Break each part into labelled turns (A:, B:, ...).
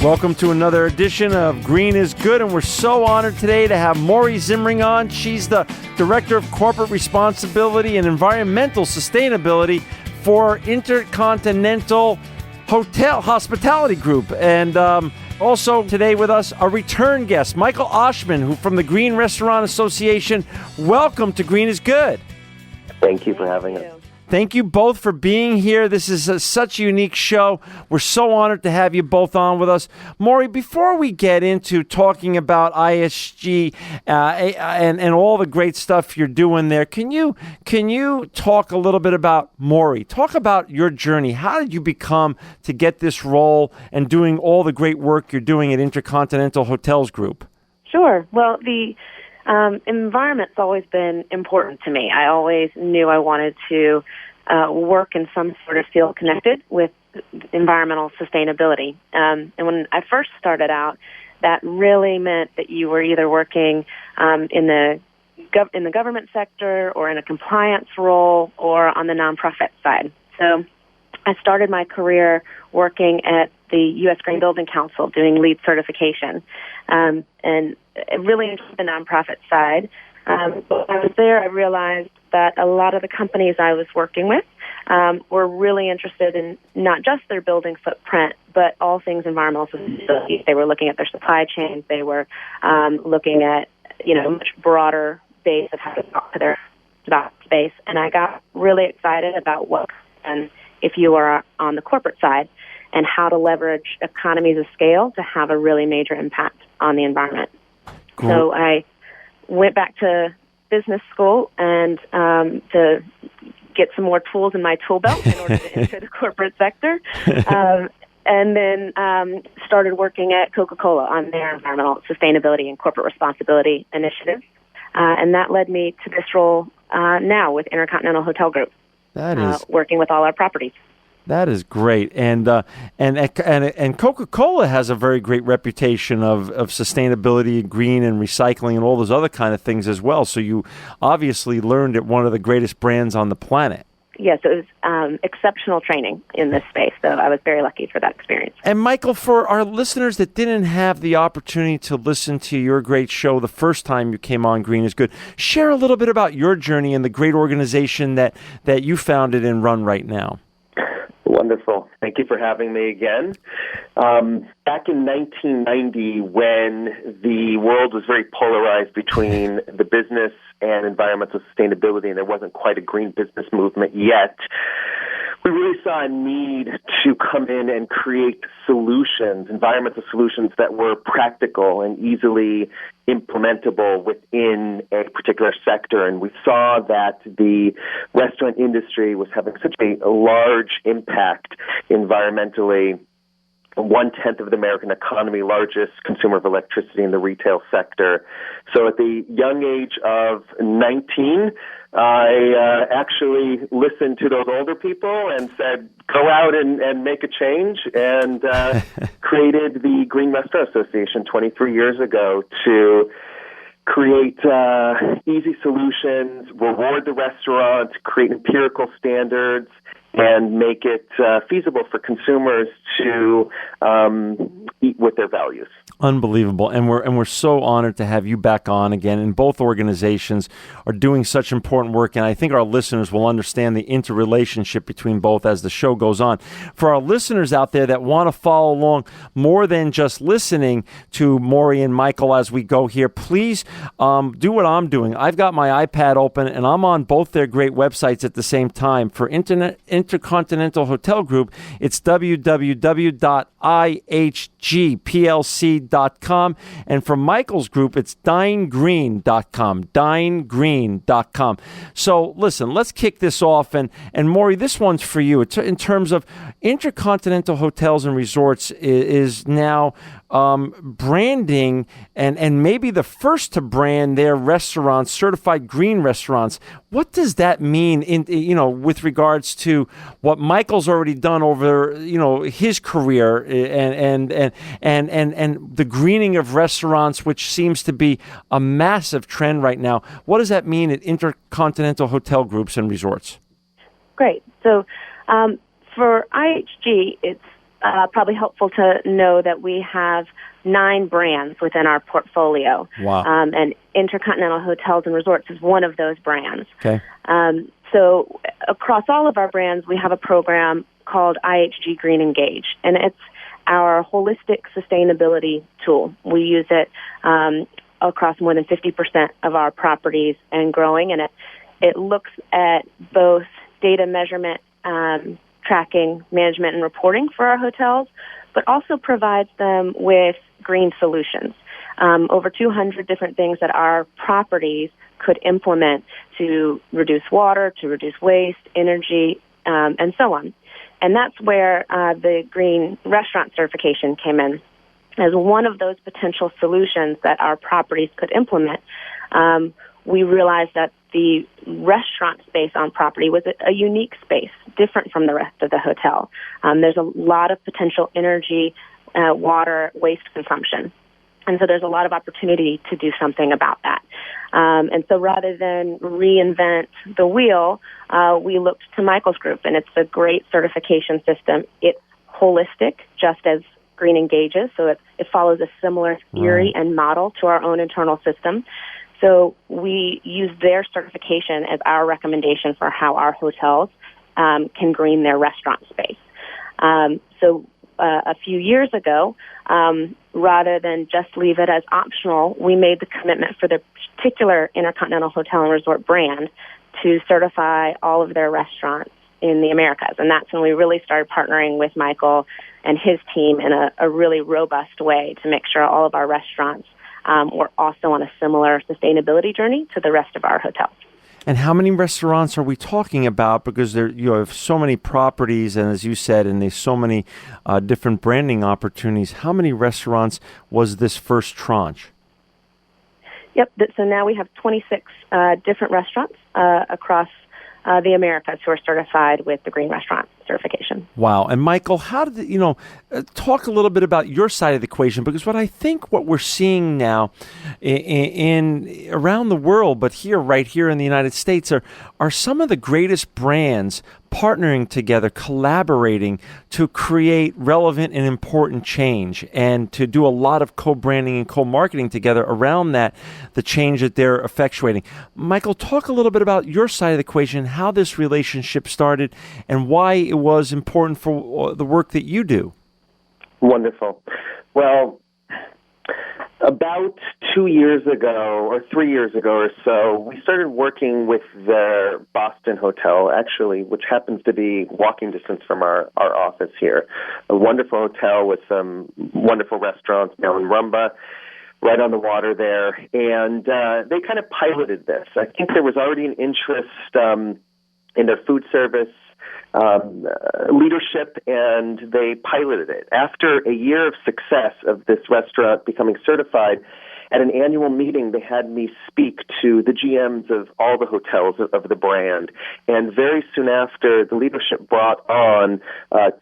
A: Welcome to another edition of Green is Good, and we're so honored today to have Maury Zimring on. She's the Director of Corporate Responsibility and Environmental Sustainability for InterContinental Hotel Hospitality Group. And also today with us, a return guest, Michael Oshman, who from the Green Restaurant Association. Welcome to Green is Good.
B: Thank you for having us.
A: Thank you both for being here. This is such a unique show. We're so honored to have you both on with us. Maury, before we get into talking about ISG and all the great stuff you're doing there, can you talk a little bit about Maury? Talk about your journey. How did you become to get this role and doing all the great work you're doing at InterContinental Hotels Group?
C: Sure. Well, the environment's always been important to me. I always knew I wanted to work in some sort of field connected with environmental sustainability. And when I first started out, that really meant that you were either working in the government sector or in a compliance role or on the nonprofit side. So I started my career working at the U.S. Green Building Council doing LEED certification, and really into the nonprofit side. But when I was there, I realized that a lot of the companies I was working with were really interested in not just their building footprint, but all things environmental sustainability. They were looking at their supply chains. They were looking at, a much broader base of how to talk to their space. And I got really excited about what and if you are on the corporate side and how to leverage economies of scale to have a really major impact on the environment. Cool. So I went back to business school and to get some more tools in my tool belt in order to enter the corporate sector, and then started working at Coca-Cola on their environmental sustainability and corporate responsibility initiatives. And that led me to this role now with InterContinental Hotel Group. That is working with all our properties.
A: That is great, and Coca-Cola has a very great reputation of sustainability, green, and recycling, and all those other kind of things as well. So you obviously learned at one of the greatest brands on the planet.
C: Yes, it was exceptional training in this space, so I was very lucky for that experience.
A: And Michael, for our listeners that didn't have the opportunity to listen to your great show the first time you came on Green is Good, share a little bit about your journey and the great organization that you founded and run right now.
B: Wonderful. Thank you for having me again. Back in 1990, when the world was very polarized between the business and environmental sustainability, and there wasn't quite a green business movement yet, we really saw a need to come in and create solutions, environmental solutions that were practical and easily implementable within a particular sector. And we saw that the restaurant industry was having such a large impact environmentally. 1/10 of the American economy, largest consumer of electricity in the retail sector. So at the young age of 19, I actually listened to those older people and said, go out and make a change, and created the Green Restaurant Association 23 years ago to create easy solutions, reward the restaurant, create empirical standards, and make it feasible for consumers to eat with their values.
A: Unbelievable, and we're so honored to have you back on again. And both organizations are doing such important work, and I think our listeners will understand the interrelationship between both as the show goes on. For our listeners out there that want to follow along more than just listening to Maury and Michael as we go here, please do what I'm doing. I've got my iPad open, and I'm on both their great websites at the same time. For InterContinental Hotel Group, it's www.ihgplc.com. And for Michael's group, it's dinegreen.com, dinegreen.com. So listen, let's kick this off. And Maury, this one's for you. In terms of InterContinental Hotels and Resorts is now branding and maybe the first to brand their restaurants, certified green restaurants. What does that mean with regards to what Michael's already done over his career and the greening of restaurants, which seems to be a massive trend right now? What does that mean at InterContinental Hotel Groups and Resorts?
C: Great. So for IHG, it's probably helpful to know that we have 9 brands within our portfolio.
A: Wow.
C: And InterContinental Hotels and Resorts is one of those brands.
A: Okay.
C: So across all of our brands, we have a program called IHG GreenIsGood, and it's our holistic sustainability tool. We use it across more than 50% of our properties and growing, and it looks at both data measurement, tracking, management, and reporting for our hotels, but also provides them with green solutions. Over 200 different things that our properties could implement to reduce water, to reduce waste, energy, and so on. And that's where the Green Restaurant certification came in. As one of those potential solutions that our properties could implement, we realized that the restaurant space on property was a unique space, different from the rest of the hotel. There's a lot of potential energy, water, waste consumption. And so there's a lot of opportunity to do something about that. And so rather than reinvent the wheel, we looked to Michael's group, and it's a great certification system. It's holistic, just as GreenIsGood is, so it follows a similar theory and model to our own internal system. So we use their certification as our recommendation for how our hotels can green their restaurant space. So a few years ago, rather than just leave it as optional, we made the commitment for the particular InterContinental Hotel and Resort brand to certify all of their restaurants in the Americas. And that's when we really started partnering with Michael and his team in a really robust way to make sure all of our restaurants were also on a similar sustainability journey to the rest of our hotels.
A: And how many restaurants are we talking about? Because you have so many properties, and as you said, and there's so many different branding opportunities. How many restaurants was this first tranche?
C: Yep. So now we have 26 different restaurants across the Americas who are certified with the Green Restaurant certification.
A: Wow. And Michael, how did talk a little bit about your side of the equation, because what we're seeing now in around the world, but right here in the United States, are some of the greatest brands partnering together, collaborating to create relevant and important change, and to do a lot of co-branding and co-marketing together around the change that they're effectuating. Michael, talk a little bit about your side of the equation, how this relationship started, and why it was important for the work that you do.
B: Wonderful. Well, about 2 years ago, or 3 years ago or so, we started working with the Boston Hotel, actually, which happens to be walking distance from our office here. A wonderful hotel with some wonderful restaurants, now in Rumba, right on the water there. And they kind of piloted this. I think there was already an interest in their food service leadership, and they piloted it. After a year of success of this restaurant becoming certified, at an annual meeting, they had me speak to the GMs of all the hotels of the brand. And very soon after, the leadership brought on,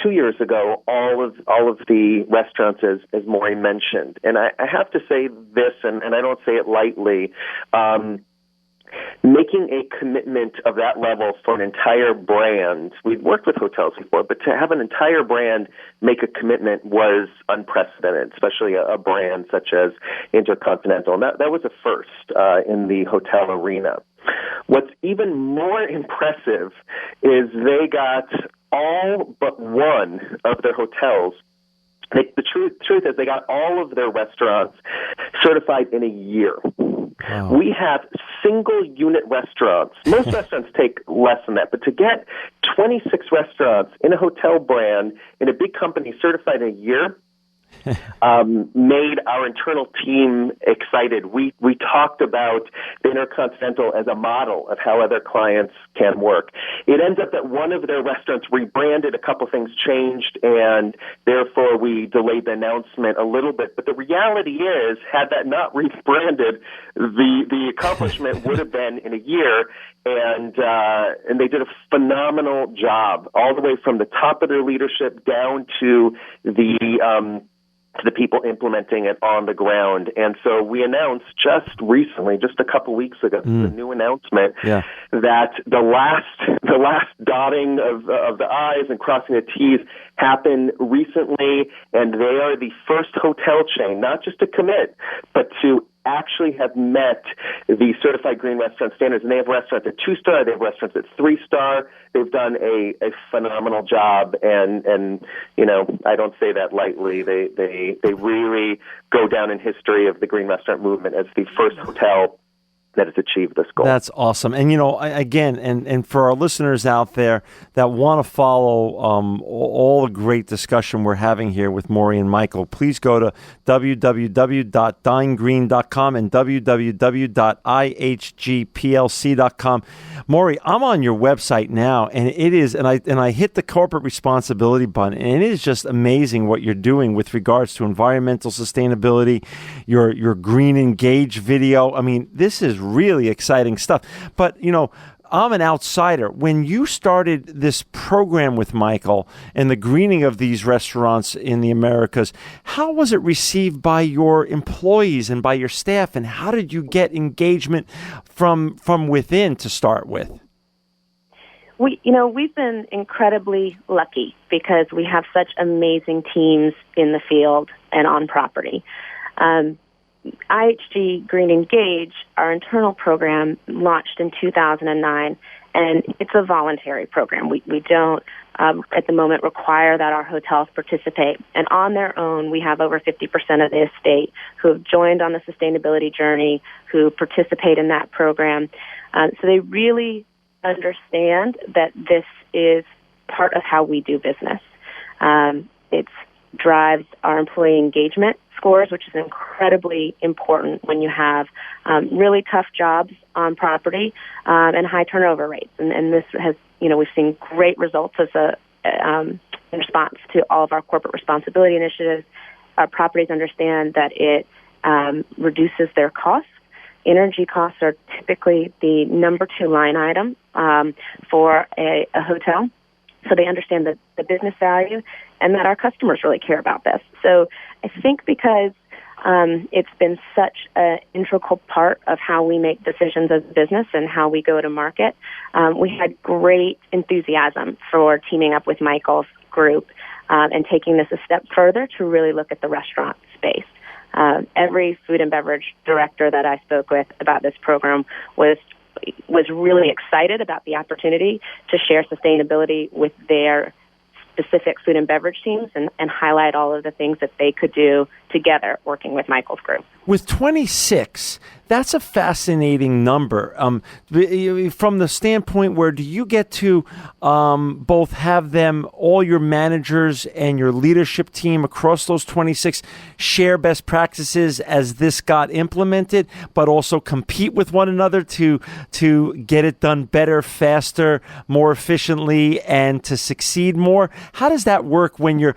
B: 2 years ago, all of the restaurants, as Maury mentioned. And I have to say this, and I don't say it lightly, making a commitment of that level for an entire brand, we've worked with hotels before, but to have an entire brand make a commitment was unprecedented, especially a brand such as InterContinental. And that was a first in the hotel arena. What's even more impressive is they got all but one of their hotels. The truth is they got all of their restaurants certified in a year. Wow. We have single-unit restaurants. Most restaurants take less than that, but to get 26 restaurants in a hotel brand in a big company certified in a year made our internal team excited. We talked about the InterContinental as a model of how other clients can work. It ends up that one of their restaurants rebranded, a couple things changed, and therefore we delayed the announcement a little bit. But the reality is, had that not rebranded, the accomplishment would have been in a year, and they did a phenomenal job, all the way from the top of their leadership down to the to the people implementing it on the ground. And so we announced just recently, just a couple weeks ago, the new announcement that the last dotting of the I's and crossing the T's happened recently, and they are the first hotel chain, not just to commit, but to actually have met the certified green restaurant standards. And they have restaurants at 2-star, they have restaurants at 3-star. They've done a phenomenal job, and you know, I don't say that lightly. They really go down in history of the green restaurant movement as the first hotel that has achieved this goal.
A: That's awesome. And, you know, again, and for our listeners out there that want to follow all the great discussion we're having here with Maury and Michael, please go to www.dinegreen.com and www.ihgplc.com. Maury, I'm on your website now, and it is, and I hit the corporate responsibility button, and it is just amazing what you're doing with regards to environmental sustainability, your Green Engage video. I mean, this is really exciting stuff. But, you know, I'm an outsider. When you started this program with Michael and the greening of these restaurants in the Americas, how was it received by your employees and by your staff? And how did you get engagement from within to start with?
C: We've been incredibly lucky because we have such amazing teams in the field and on property. IHG Green Engage, our internal program, launched in 2009, and it's a voluntary program. We don't, at the moment, require that our hotels participate. And on their own, we have over 50% of the estate who have joined on the sustainability journey, who participate in that program. So they really understand that this is part of how we do business. It drives our employee engagement scores, which is incredibly important when you have really tough jobs on property and high turnover rates. And this has, we've seen great results as in response to all of our corporate responsibility initiatives. Our properties understand that it reduces their costs. Energy costs are typically the number 2 line item for a hotel. So they understand the business value and that our customers really care about this. So I think because it's been such an integral part of how we make decisions as a business and how we go to market, we had great enthusiasm for teaming up with Michael's group and taking this a step further to really look at the restaurant space. Every food and beverage director that I spoke with about this program was really excited about the opportunity to share sustainability with their specific food and beverage teams and highlight all of the things that they could do together working with Michael's group.
A: With 26, that's a fascinating number. From the standpoint where do you get to both have them, all your managers and your leadership team across those 26, share best practices as this got implemented, but also compete with one another to get it done better, faster, more efficiently, and to succeed more? How does that work when you're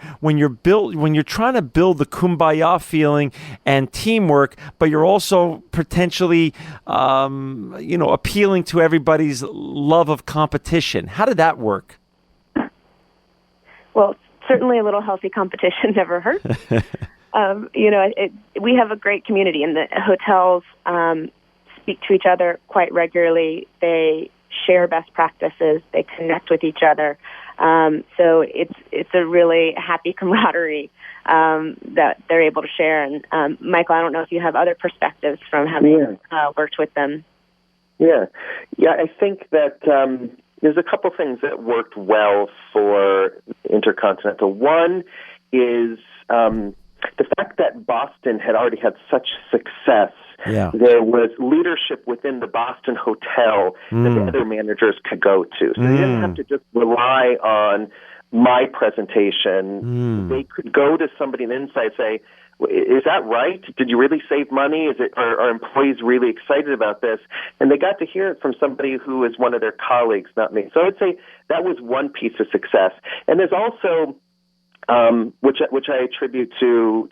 A: trying to build the kumbaya feeling and teamwork, but you're also potentially appealing to everybody's love of competition? How did that work?
C: Well, certainly a little healthy competition never hurts. We have a great community, and the hotels speak to each other quite regularly. They share best practices. They connect with each other. So it's a really happy camaraderie that they're able to share. And Michael, I don't know if you have other perspectives from having worked with them.
B: Yeah. I think that there's a couple things that worked well for InterContinental. One is the fact that Boston had already had such success. Yeah. There was leadership within the Boston hotel that the other managers could go to. So they didn't have to just rely on my presentation. They could go to somebody on the inside and say, is that right? Did you really save money? Are employees really excited about this? And they got to hear it from somebody who is one of their colleagues, not me. So I would say that was one piece of success. And there's also which I attribute to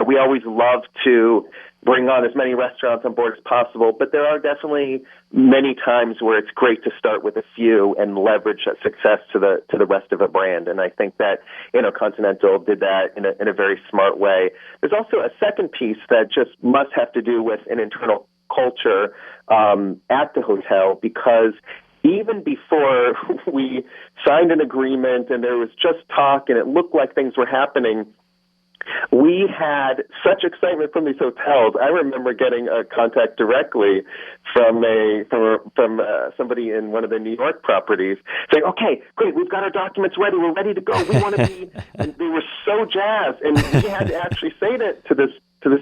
B: we always love to bring on as many restaurants on board as possible, but there are definitely many times where it's great to start with a few and leverage that success to the rest of a brand. And I think that InterContinental did that in a very smart way. There's also a second piece that just must have to do with an internal culture at the hotel, because even before we signed an agreement and there was just talk and it looked like things were happening, we had such excitement from these hotels. I remember getting a contact directly from somebody in one of the New York properties saying, "Okay, great, we've got our documents ready. We're ready to go. We want to be." And they were so jazzed, and we had to actually say that to this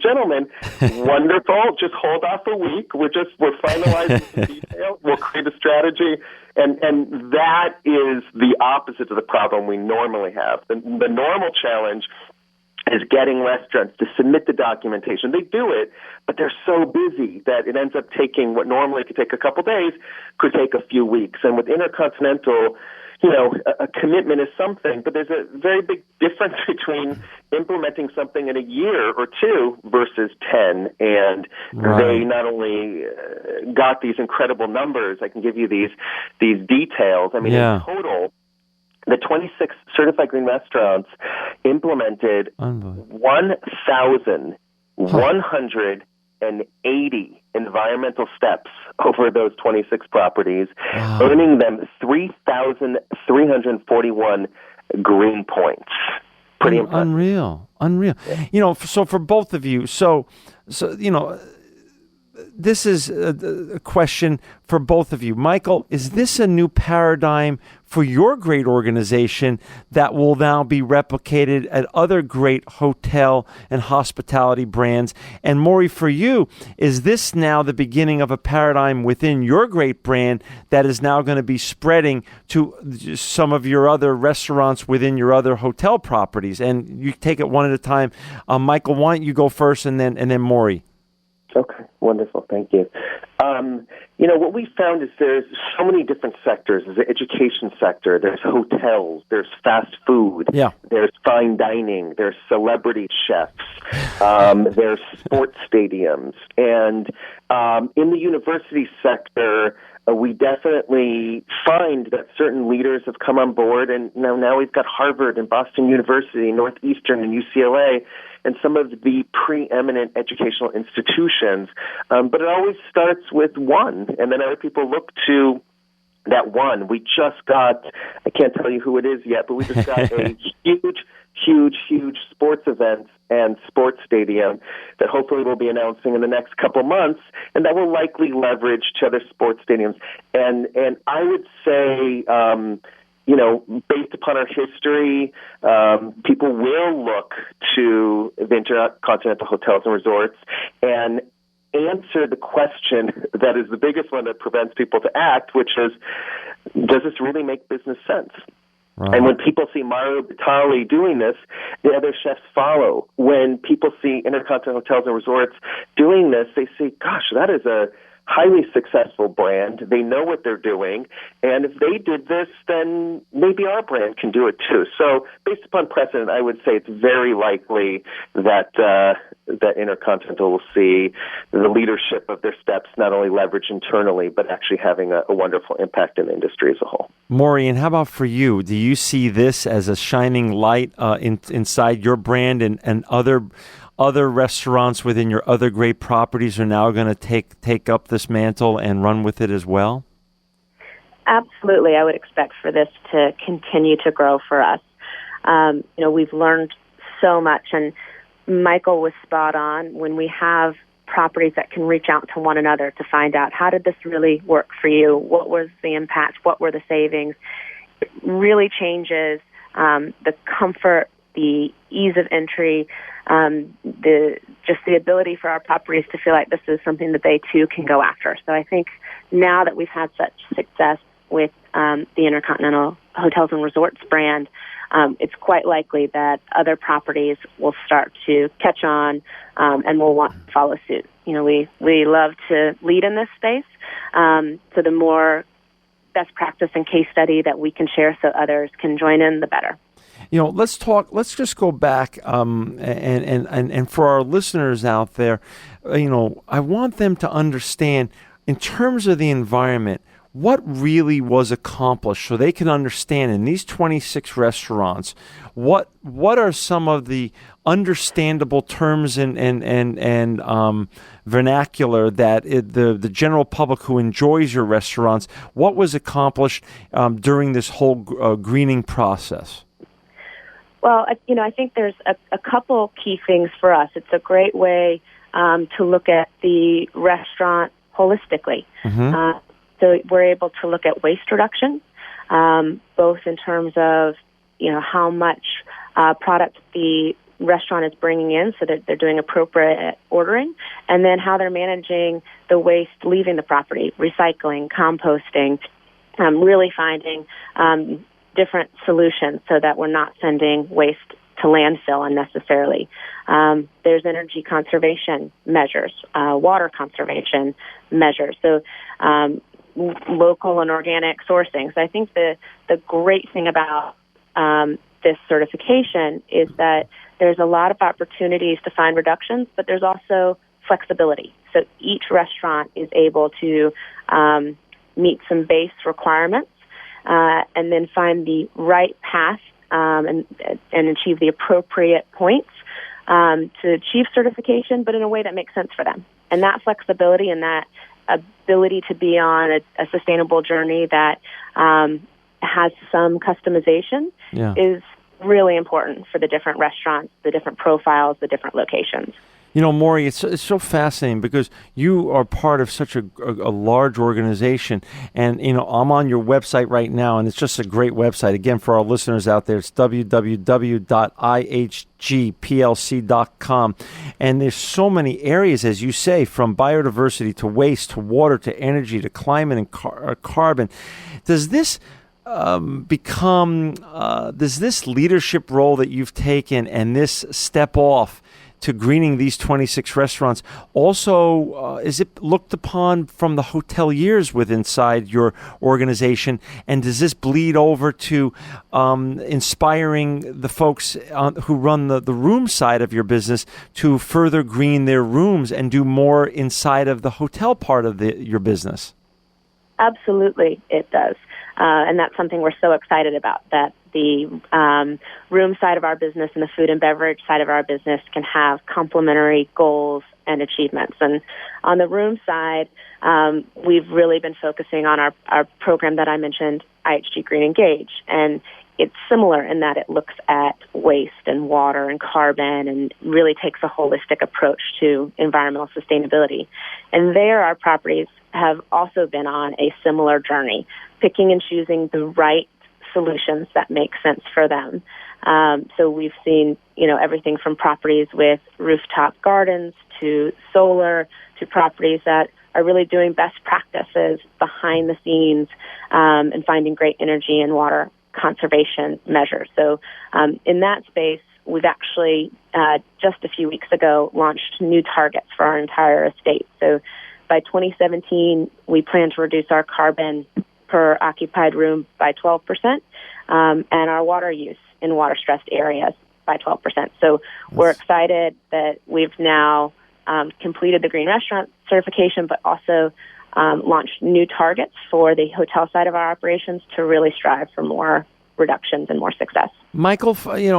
B: gentleman, "Wonderful. Just hold off a week. We're finalizing the details. We'll create a strategy." And that is the opposite of the problem we normally have. The normal challenge is getting restaurants to submit the documentation. They do it, but they're so busy that it ends up taking what normally could take a couple days, could take a few weeks. And with InterContinental, a commitment is something, but there's a very big difference between implementing something in a year or two versus 10. And They not only got these incredible numbers, I can give you these details. I mean, in total, the 26 certified green restaurants implemented 1,180 environmental steps over those 26 properties, earning them 3,341 green points. Pretty impressive.
A: Unreal. Yeah. So for both of you, this is a question for both of you. Michael, is this a new paradigm for your great organization that will now be replicated at other great hotel and hospitality brands? And Maury, for you, is this now the beginning of a paradigm within your great brand that is now going to be spreading to some of your other restaurants within your other hotel properties? And you take it one at a time. Michael, why don't you go first, and then Maury?
B: Okay, wonderful. Thank you. What we found is there's so many different sectors. There's the education sector, there's hotels, there's fast food, there's fine dining, there's celebrity chefs, there's sports stadiums. And in the university sector, we definitely find that certain leaders have come on board, and now we've got Harvard and Boston University, Northeastern and UCLA, and some of the preeminent educational institutions. But it always starts with one, and then other people look to that one. We just got, I can't tell you who it is yet, but we just got a huge sports event and sports stadium that hopefully we'll be announcing in the next couple months, and that will likely leverage to other sports stadiums. And I would say, based upon our history, people will look to the InterContinental Hotels and Resorts and answer the question that is the biggest one that prevents people to act, which is, does this really make business sense? Right. And when people see Mario Batali doing this, the other chefs follow. When people see InterContinental Hotels and Resorts doing this, they say, gosh, that is a highly successful brand. They know what they're doing. And if they did this, then maybe our brand can do it too. So based upon precedent, I would say it's very likely that that InterContinental will see the leadership of their steps not only leveraged internally, but actually having a wonderful impact in the industry as a whole.
A: Maury, and how about for you? Do you see this as a shining light inside your brand, and other restaurants within your other great properties are now going to take up this mantle and run with it as well?
C: Absolutely. I would expect for this to continue to grow for us. We've learned so much, and Michael was spot on. When we have properties that can reach out to one another to find out, how did this really work for you? What was the impact? What were the savings? It really changes the comfort, the ease of entry, the ability for our properties to feel like this is something that they too can go after. So I think now that we've had such success with the InterContinental Hotels and Resorts brand, it's quite likely that other properties will start to catch on and will want to follow suit. We love to lead in this space, so the more best practice and case study that we can share so others can join in, the better.
A: Let's talk. Let's just go back, and for our listeners out there, I want them to understand, in terms of the environment, what really was accomplished, so they can understand in these 26 restaurants what are some of the understandable terms and vernacular that the general public who enjoys your restaurants, what was accomplished during this whole greening process?
C: Well, I think there's a couple key things for us. It's a great way to look at the restaurant holistically.
A: Mm-hmm.
C: So we're able to look at waste reduction, both in terms of, how much product the restaurant is bringing in so that they're doing appropriate ordering, and then how they're managing the waste leaving the property, recycling, composting, really finding different solutions so that we're not sending waste to landfill unnecessarily. There's energy conservation measures, water conservation measures. So local and organic sourcing. So I think the great thing about this certification is that there's a lot of opportunities to find reductions, but there's also flexibility. So each restaurant is able to meet some base requirements and then find the right path and achieve the appropriate points to achieve certification, but in a way that makes sense for them. And that flexibility and that ability to be on a sustainable journey that has some customization is really important for the different restaurants, the different profiles, the different locations.
A: Maury, it's so fascinating because you are part of such a large organization, and I'm on your website right now, and it's just a great website. Again, for our listeners out there, it's www.ihgplc.com, and there's so many areas, as you say, from biodiversity to waste to water to energy to climate and carbon. Does this does this leadership role that you've taken and this step off to greening these 26 restaurants also, is it looked upon from the hoteliers inside your organization, and does this bleed over to inspiring the folks who run the room side of your business to further green their rooms and do more inside of the hotel part of your business?
C: Absolutely, it does. And that's something we're so excited about, that the room side of our business and the food and beverage side of our business can have complementary goals and achievements. And on the room side, we've really been focusing on our program that I mentioned, IHG Green Engage. And it's similar in that it looks at waste and water and carbon and really takes a holistic approach to environmental sustainability. And there, our properties have also been on a similar journey, picking and choosing the right solutions that make sense for them. So we've seen, everything from properties with rooftop gardens to solar to properties that are really doing best practices behind the scenes and finding great energy and water conservation measures. So in that space, we've actually just a few weeks ago launched new targets for our entire estate. So by 2017, we plan to reduce our carbon per occupied room by 12%, and our water use in water-stressed areas by 12%. So we're excited that we've now completed the Green Restaurant certification, but also launched new targets for the hotel side of our operations to really strive for more reductions and more success.
A: Michael, for you,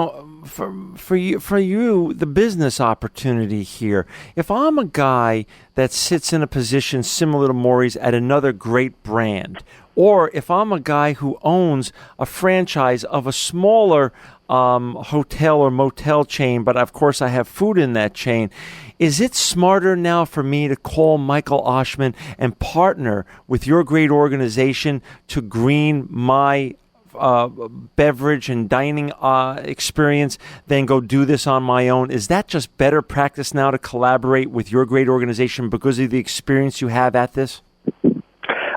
A: the business opportunity here. If I'm a guy that sits in a position similar to Maury's at another great brand, or if I'm a guy who owns a franchise of a smaller hotel or motel chain, but of course I have food in that chain, is it smarter now for me to call Michael Oshman and partner with your great organization to green my beverage and dining experience than go do this on my own? Is that just better practice now to collaborate with your great organization because of the experience you have at this?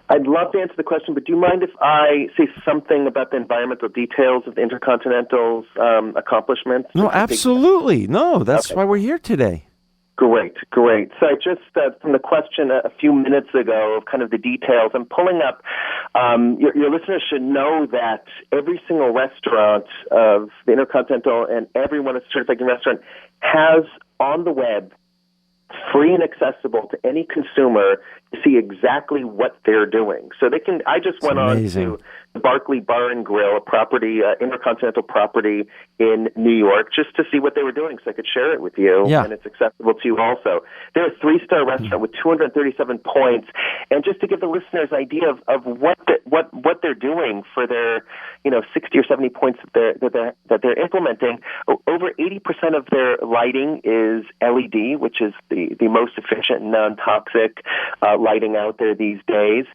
B: I'd love to answer the question, but do you mind if I say something about the environmental details of the InterContinental's accomplishments?
A: No, absolutely. No, that's why we're here today.
B: Great. So I just, from the question a few minutes ago of kind of the details, I'm pulling up, your listeners should know that every single restaurant of the InterContinental and everyone at Certified Restaurant has on the web, free and accessible to any consumer, to see exactly what they're doing. So they can, I just went on to the Barclay Bar and Grill, a property, InterContinental property in New York, just to see what they were doing so I could share it with you.
A: Yeah.
B: And it's accessible to you also. They're a 3-star restaurant with 237 points. And just to give the listeners an idea of what they're doing for their, 60 or 70 points that they're implementing, over 80% of their lighting is LED, which is the most efficient, non-toxic lighting out there these days.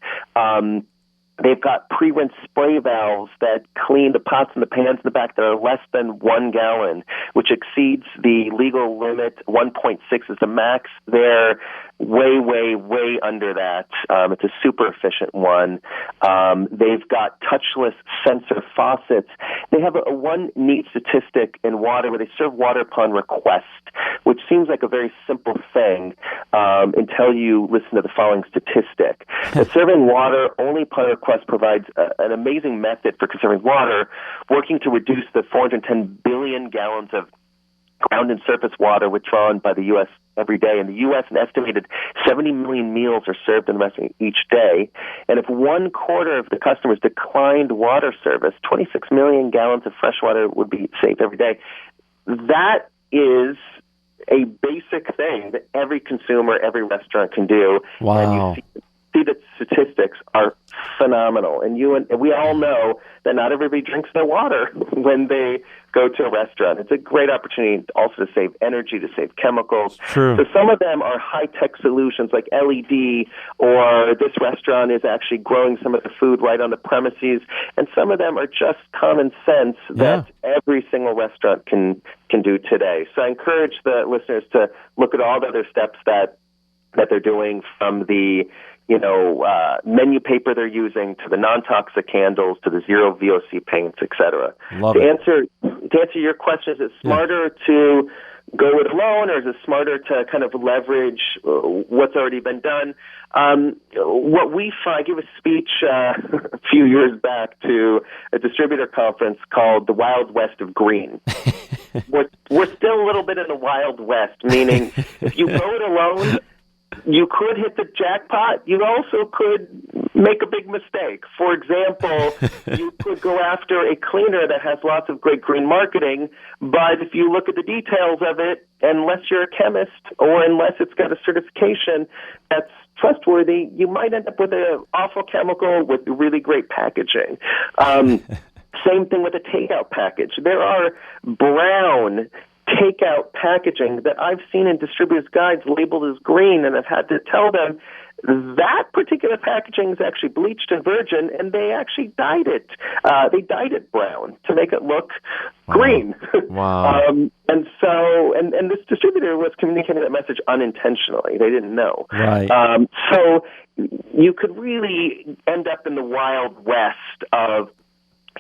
B: They've got pre-rinse spray valves that clean the pots and the pans in the back that are less than 1 gallon, which exceeds the legal limit. 1.6 is the max. They're way under that. It's a super efficient one. They've got touchless sensor faucets. They have a one neat statistic in water where they serve water upon request, which seems like a very simple thing until you listen to the following statistic. That serving water only upon request provides an amazing method for conserving water, working to reduce the 410 billion gallons of ground and surface water withdrawn by the U.S. every day. In the U.S., an estimated 70 million meals are served in the restaurant each day. And if 1/4 of the customers declined water service, 26 million gallons of fresh water would be saved every day. That is a basic thing that every consumer, every restaurant can do.
A: Wow.
B: And you see the statistics are phenomenal. And we all know that not everybody drinks their water when they go to a restaurant. It's a great opportunity also to save energy, to save chemicals.
A: True.
B: So some of them are high-tech solutions like LED, or this restaurant is actually growing some of the food right on the premises, and some of them are just common sense that every single restaurant can do today. So I encourage the listeners to look at all the other steps that they're doing, from the menu paper they're using to the non-toxic candles to the zero VOC paints, etc. To answer your question, is it smarter to go it alone, or is it smarter to kind of leverage what's already been done? What we find, I gave a speech a few years back to a distributor conference called the Wild West of Green. We're still a little bit in the Wild West, meaning if you go it alone, you could hit the jackpot. You also could make a big mistake. For example, you could go after a cleaner that has lots of great green marketing, but if you look at the details of it, unless you're a chemist or unless it's got a certification that's trustworthy, you might end up with an awful chemical with really great packaging. Same thing with a takeout package. There are brown takeout packaging that I've seen in distributors' guides labeled as green, and I've had to tell them that particular packaging is actually bleached and virgin, and they actually dyed it. They dyed it brown to make it look green.
A: Wow.
B: And this distributor was communicating that message unintentionally. They didn't know.
A: Right.
B: So you could really end up in the Wild West of,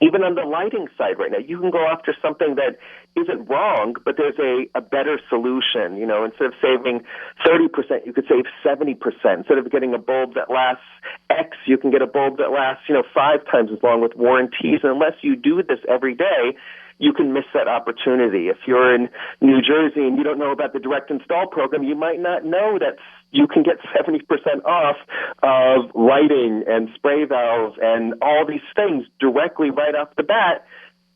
B: even on the lighting side right now, you can go after something that isn't wrong, but there's a better solution. Instead of saving 30%, you could save 70%. Instead of getting a bulb that lasts X, you can get a bulb that lasts, 5 times as long with warranties. And unless you do this every day, you can miss that opportunity. If you're in New Jersey and you don't know about the direct install program, you might not know that you can get 70% off of lighting and spray valves and all these things directly right off the bat.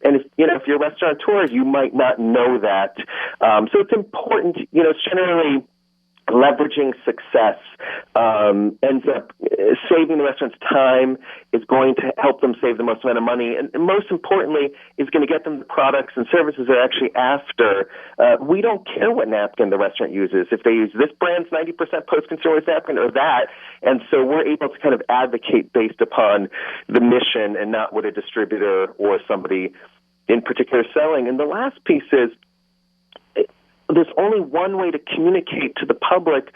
B: And if you're a restaurateur, you might not know that. So it's important, generally leveraging success ends up saving the restaurant's time, is going to help them save the most amount of money, and most importantly, is going to get them the products and services they're actually after. We don't care what napkin the restaurant uses, if they use this brand's 90% post-consumer napkin or that, and so we're able to kind of advocate based upon the mission and not what a distributor or somebody in particular is selling. And the last piece is, there's only one way to communicate to the public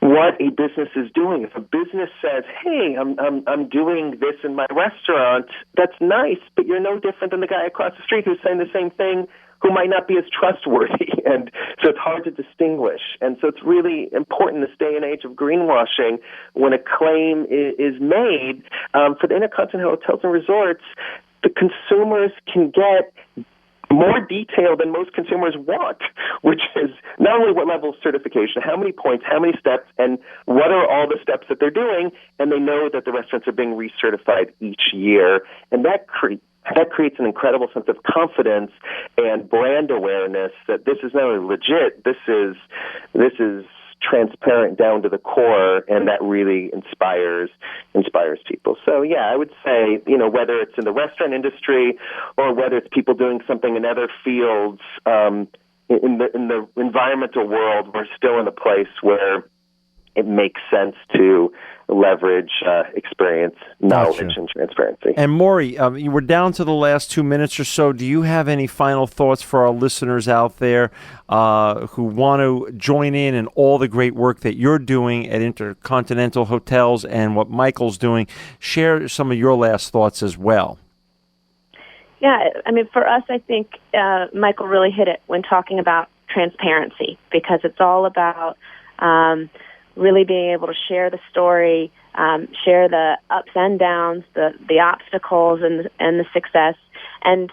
B: what a business is doing. If a business says, "Hey, I'm doing this in my restaurant," that's nice, but you're no different than the guy across the street who's saying the same thing who might not be as trustworthy. And so it's hard to distinguish. And so it's really important in this day and age of greenwashing, when a claim is made for the InterContinental Hotels and Resorts, the consumers can get more detail than most consumers want, which is not only what level of certification, how many points, how many steps, and what are all the steps that they're doing, and they know that the restaurants are being recertified each year. And that creates an incredible sense of confidence and brand awareness that this is not only legit, this is transparent down to the core, and that really inspires people. So yeah, I would say, whether it's in the restaurant industry or whether it's people doing something in other fields, in the environmental world, we're still in a place where it makes sense to leverage experience, knowledge, and transparency.
A: And Maury, you were down to the last 2 minutes or so. Do you have any final thoughts for our listeners out there who want to join in all the great work that you're doing at InterContinental Hotels and what Michael's doing? Share some of your last thoughts as well.
C: Yeah, I mean, for us, I think Michael really hit it when talking about transparency, because it's all about really being able to share the story, share the ups and downs, the obstacles and the success. And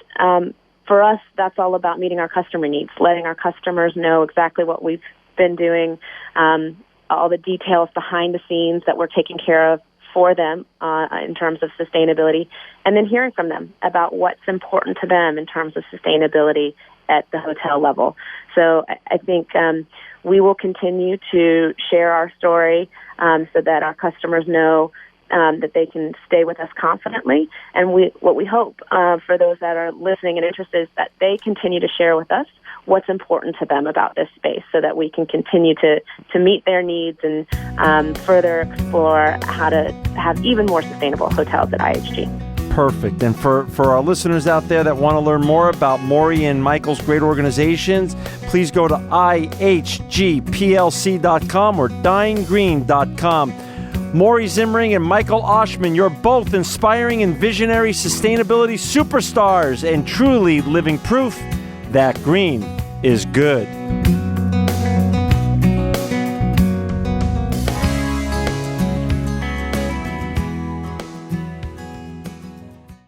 C: for us, that's all about meeting our customer needs, letting our customers know exactly what we've been doing, all the details behind the scenes that we're taking care of for them in terms of sustainability, and then hearing from them about what's important to them in terms of sustainability at the hotel level. So I think we will continue to share our story so that our customers know that they can stay with us confidently. And what we hope for those that are listening and interested is that they continue to share with us what's important to them about this space, so that we can continue to meet their needs and further explore how to have even more sustainable hotels at IHG.
A: Perfect. And for our listeners out there that want to learn more about Maury and Michael's great organizations, please go to ihgplc.com or dinegreen.com. Maury Zimring and Michael Oshman, you're both inspiring and visionary sustainability superstars and truly living proof that green is good.